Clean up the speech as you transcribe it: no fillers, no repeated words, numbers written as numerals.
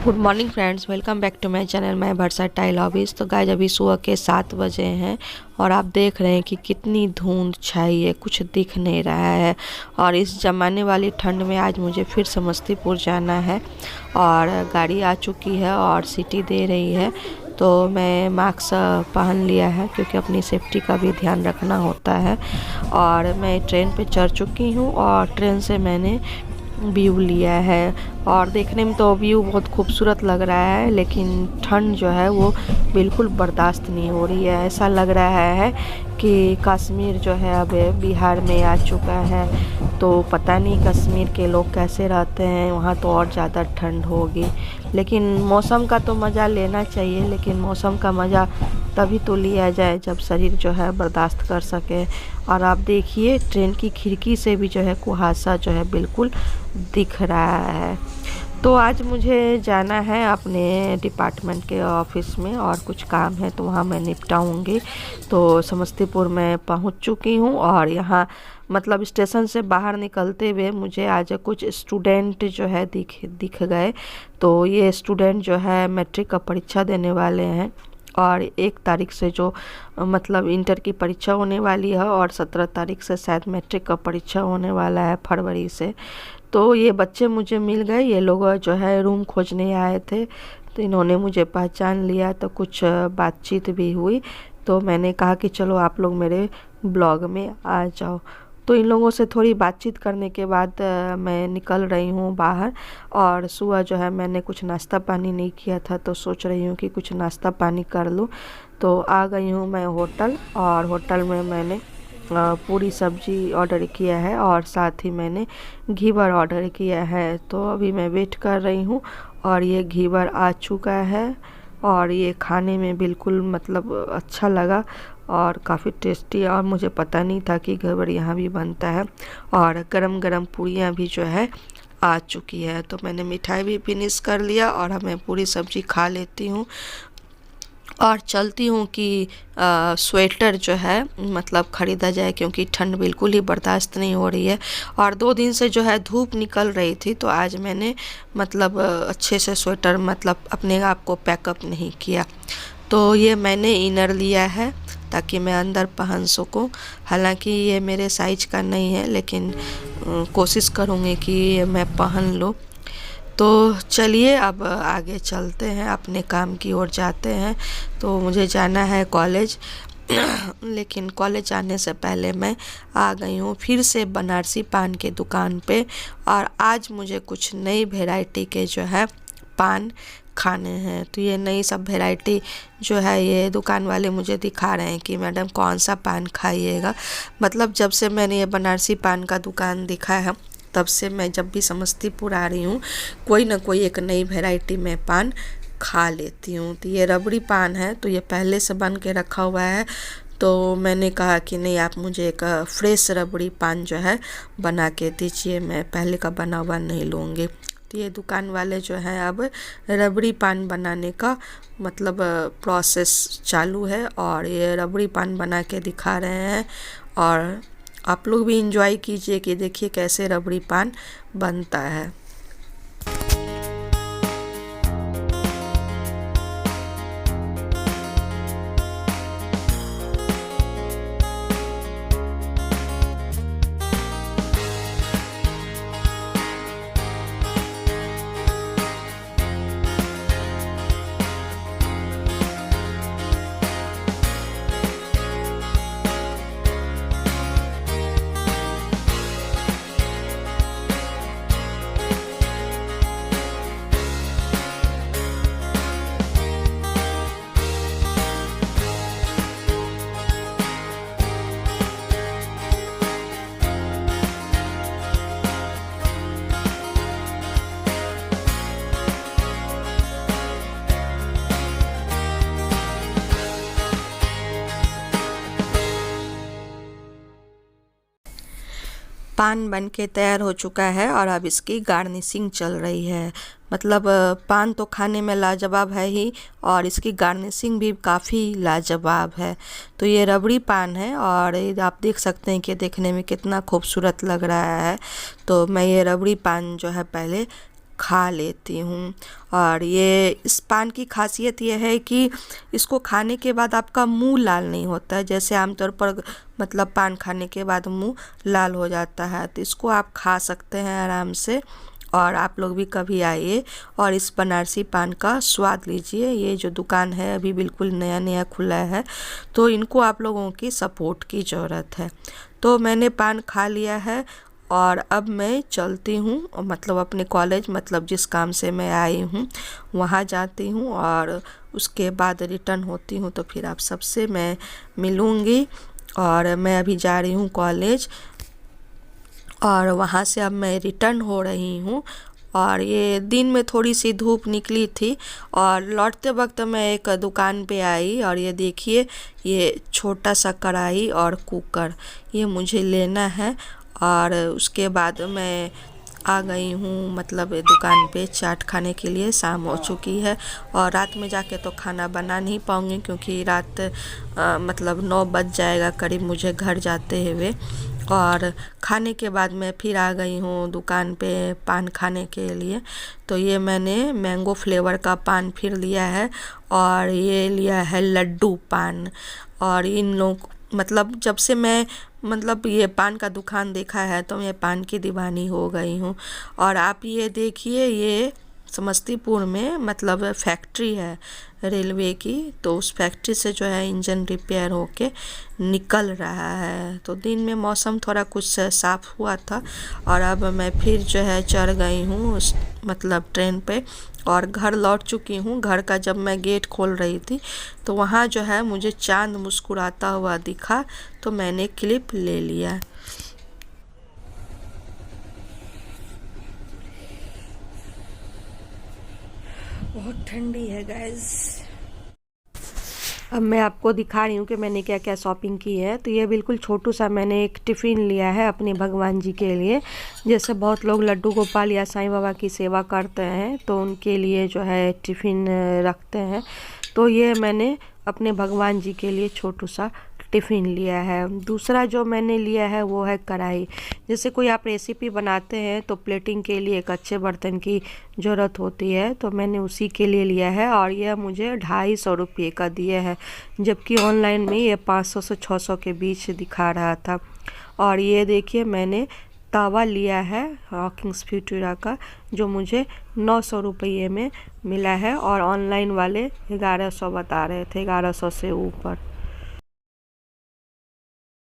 Good morning friends, welcome back to my channel my versatile hobbies. तो guys अभी सुबह के 7 बजे हैं और आप देख रहे हैं कि कितनी धुंध छाई है, कुछ दिख नहीं रहा है। और इस जमाने वाली ठंड में आज मुझे फिर समस्तीपुर जाना है और गाड़ी आ चुकी है और सिटी दे रही है। तो मैं मास्क पहन लिया है क्योंकि अपनी सेफ्टी का भी ध्यान रखना होता है। और मैं ट्रेन पे चढ़ चुकी हूँ और ट्रेन से मैंने व्यू लिया है और देखने में तो व्यू बहुत खूबसूरत लग रहा है, लेकिन ठंड जो है वो बिल्कुल बर्दाश्त नहीं हो रही है। ऐसा लग रहा है कि कश्मीर जो है अब बिहार में आ चुका है। तो पता नहीं कश्मीर के लोग कैसे रहते हैं, वहाँ तो और ज़्यादा ठंड होगी। लेकिन मौसम का तो मज़ा लेना चाहिए, लेकिन मौसम का मज़ा तभी तो लिया जाए जब शरीर जो है बर्दाश्त कर सके। और आप देखिए ट्रेन की खिड़की से भी जो है कुहासा जो है बिल्कुल दिख रहा है। तो आज मुझे जाना है अपने डिपार्टमेंट के ऑफिस में और कुछ काम है तो वहाँ मैं निपटाऊँगी। तो समस्तीपुर में पहुँच चुकी हूँ और यहाँ मतलब स्टेशन से बाहर निकलते हुए मुझे आज कुछ स्टूडेंट जो है दिख गए। तो ये स्टूडेंट जो है मैट्रिक का परीक्षा देने वाले हैं और 1 तारीख से जो मतलब इंटर की परीक्षा होने वाली है और 17 तारीख से शायद मैट्रिक का परीक्षा होने वाला है, फरवरी से। तो ये बच्चे मुझे मिल गए, ये लोग जो है रूम खोजने आए थे तो इन्होंने मुझे पहचान लिया। तो कुछ बातचीत भी हुई तो मैंने कहा कि चलो आप लोग मेरे ब्लॉग में आ जाओ। तो इन लोगों से थोड़ी बातचीत करने के बाद मैं निकल रही हूँ बाहर। और सुबह जो है मैंने कुछ नाश्ता पानी नहीं किया था तो सोच रही हूँ कि कुछ नाश्ता पानी कर लूँ। तो आ गई हूँ मैं होटल और होटल में मैंने पूरी सब्जी ऑर्डर किया है और साथ ही मैंने घीवर ऑर्डर किया है। तो अभी मैं वेट कर रही हूँ और ये घीवर आ चुका है और ये खाने में बिल्कुल मतलब अच्छा लगा और काफ़ी टेस्टी। और मुझे पता नहीं था कि घीवर यहाँ भी बनता है। और गरम गरम पूरियाँ भी जो है आ चुकी है। तो मैंने मिठाई भी फिनिश कर लिया और अब मैं पूरी सब्जी खा लेती हूँ और चलती हूँ कि स्वेटर जो है मतलब ख़रीदा जाए क्योंकि ठंड बिल्कुल ही बर्दाश्त नहीं हो रही है। और 2 दिन से जो है धूप निकल रही थी तो आज मैंने मतलब अच्छे से स्वेटर मतलब अपने आप को पैकअप नहीं किया। तो ये मैंने इनर लिया है ताकि मैं अंदर पहन सकूं। हालांकि ये मेरे साइज़ का नहीं है लेकिन कोशिश करूँगी कि मैं पहन लूँ। तो चलिए अब आगे चलते हैं, अपने काम की ओर जाते हैं। तो मुझे जाना है कॉलेज लेकिन कॉलेज आने से पहले मैं आ गई हूँ फिर से बनारसी पान के दुकान पे। और आज मुझे कुछ नई वैरायटी के जो है पान खाने हैं। तो ये नई सब वैरायटी जो है ये दुकान वाले मुझे दिखा रहे हैं कि मैडम कौन सा पान खाइएगा। मतलब जब से मैंने ये बनारसी पान का दुकान देखा है तब से मैं जब भी समस्तीपुर आ रही हूँ कोई ना कोई एक नई वैरायटी में पान खा लेती हूँ। तो ये रबड़ी पान है तो ये पहले से बन के रखा हुआ है। तो मैंने कहा कि नहीं आप मुझे एक फ्रेश रबड़ी पान जो है बना के दीजिए, मैं पहले का बना हुआ नहीं लूँगी। तो ये दुकान वाले जो है अब रबड़ी पान बनाने का मतलब प्रोसेस चालू है और ये रबड़ी पान बना के दिखा रहे हैं। और आप लोग भी इंजॉय कीजिए कि देखिए कैसे रबड़ी पान बनता है। पान बन के तैयार हो चुका है और अब इसकी गार्निशिंग चल रही है। मतलब पान तो खाने में लाजवाब है ही और इसकी गार्निशिंग भी काफ़ी लाजवाब है। तो ये रबड़ी पान है और आप देख सकते हैं कि देखने में कितना खूबसूरत लग रहा है। तो मैं ये रबड़ी पान जो है पहले खा लेती हूँ। और ये इस पान की खासियत ये है कि इसको खाने के बाद आपका मुंह लाल नहीं होता है, जैसे आमतौर पर मतलब पान खाने के बाद मुंह लाल हो जाता है। तो इसको आप खा सकते हैं आराम से। और आप लोग भी कभी आइए और इस बनारसी पान का स्वाद लीजिए। ये जो दुकान है अभी बिल्कुल नया नया खुला है, तो इनको आप लोगों की सपोर्ट की ज़रूरत है। तो मैंने पान खा लिया है और अब मैं चलती हूँ, मतलब अपने कॉलेज, मतलब जिस काम से मैं आई हूँ वहाँ जाती हूँ और उसके बाद रिटर्न होती हूँ। तो फिर आप सबसे मैं मिलूँगी। और मैं अभी जा रही हूँ कॉलेज और वहाँ से अब मैं रिटर्न हो रही हूँ। और ये दिन में थोड़ी सी धूप निकली थी और लौटते वक्त मैं एक दुकान पे आई और ये देखिए, ये छोटा सा कढ़ाई और कुकर ये मुझे लेना है। और उसके बाद मैं आ गई हूँ मतलब दुकान पे चाट खाने के लिए। शाम हो चुकी है और रात में जाके तो खाना बना नहीं पाऊँगी, क्योंकि रात मतलब 9 बज जाएगा करीब मुझे घर जाते हुए। और खाने के बाद मैं फिर आ गई हूँ दुकान पे पान खाने के लिए। तो ये मैंने मैंगो फ्लेवर का पान फिर लिया है और ये लिया है लड्डू पान। और इन लोग मतलब जब से मैं मतलब ये पान का दुकान देखा है तो मैं पान की दीवानी हो गई हूँ। और आप ये देखिए, ये समस्तीपुर में मतलब फैक्ट्री है रेलवे की, तो उस फैक्ट्री से जो है इंजन रिपेयर होके निकल रहा है। तो दिन में मौसम थोड़ा कुछ साफ़ हुआ था और अब मैं फिर जो है चढ़ गई हूँ उस मतलब ट्रेन पे और घर लौट चुकी हूँ। घर का जब मैं गेट खोल रही थी तो वहाँ जो है मुझे चांद मुस्कुराता हुआ दिखा, तो मैंने क्लिप ले लिया। बहुत ठंडी है गाइस। अब मैं आपको दिखा रही हूँ कि मैंने क्या क्या शॉपिंग की है। तो ये बिल्कुल छोटू सा मैंने एक टिफ़िन लिया है अपने भगवान जी के लिए। जैसे बहुत लोग लड्डू गोपाल या साईं बाबा की सेवा करते हैं तो उनके लिए जो है टिफ़िन रखते हैं। तो ये मैंने अपने भगवान जी के लिए छोटू सा टिफ़िन लिया है। दूसरा जो मैंने लिया है वो है कढ़ाई। जैसे कोई आप रेसिपी बनाते हैं तो प्लेटिंग के लिए एक अच्छे बर्तन की ज़रूरत होती है, तो मैंने उसी के लिए लिया है। और यह मुझे 250 रुपये का दिए है, जबकि ऑनलाइन में ये 500 से 600 के बीच दिखा रहा था। और ये देखिए मैंने तवा लिया है हॉकिंग्स फ्यूटूरा का, जो मुझे 900 रुपये में मिला है और ऑनलाइन वाले 1100 बता रहे थे, 1100 से ऊपर।